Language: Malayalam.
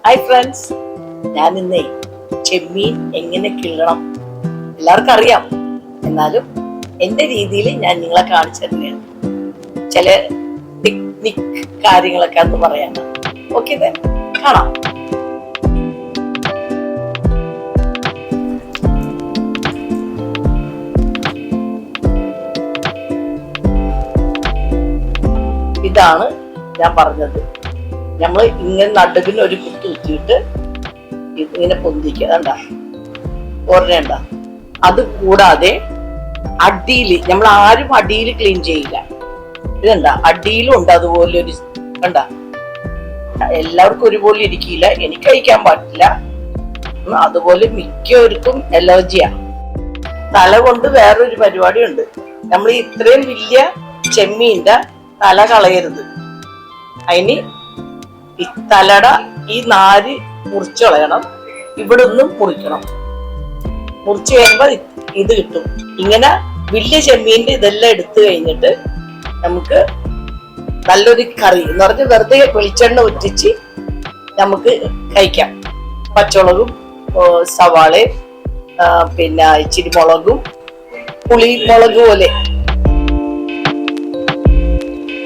ഹായ് ഫ്രണ്ട്സ്, ഞാൻ ഇന്നേ ചെമ്മീൻ എങ്ങനെ കിള്ളണം എല്ലാവർക്കും അറിയാം. എന്നാലും എൻ്റെ രീതിയിൽ ഞാൻ നിങ്ങളെ കാണിച്ചു തന്നെയാണ്. ചില ടെക്നിക് കാര്യങ്ങളൊക്കെ അത് പറയാനാണ്. ഓക്കെ, കാണാം. ഇതാണ് ഞാൻ പറഞ്ഞത്. നമ്മൾ ഇങ്ങനെ നടുവിന് ഒരു കുത്തി കുത്തിയിട്ട് ഇങ്ങനെ പൊന്തിക്കുക. കണ്ട ഓർമ്മയുണ്ട? അത് കൂടാതെ അടിയിൽ നമ്മൾ ആരും അടിയിൽ ക്ലീൻ ചെയ്യില്ല. ഇതെന്താ അടിയിലും ഉണ്ട് അതുപോലെ ഒരു കണ്ട. എല്ലാവർക്കും ഒരുപോലെ ഇരിക്കില്ല, എനിക്ക് കഴിക്കാൻ പറ്റില്ല. അതുപോലെ മിക്കവർക്കും അലർജിയാ. തല കൊണ്ട് വേറൊരു പരിപാടി ഉണ്ട്. നമ്മൾ ഇത്രയും വലിയ ചെമ്മീന്റെ തല കളയരുത്. അതിന് ഈ തലട ഈ നാര് മുറിച്ചു കളയണം. ഇവിടെ ഒന്നും മുറിക്കണം. മുറിച്ചു കഴിയുമ്പോൾ ഇത് കിട്ടും. ഇങ്ങനെ വലിയ ചെമ്മീൻ്റെ ഇതെല്ലാം എടുത്തു കഴിഞ്ഞിട്ട് നമുക്ക് നല്ലൊരു കറി എന്ന് പറഞ്ഞ് വെറുതെ വെളിച്ചെണ്ണ ഒറ്റിച്ച് നമുക്ക് കഴിക്കാം. പച്ചമുളകും സവാളയും പിന്നെ ഇച്ചിരി മുളകും പുളിമുളക് പോലെ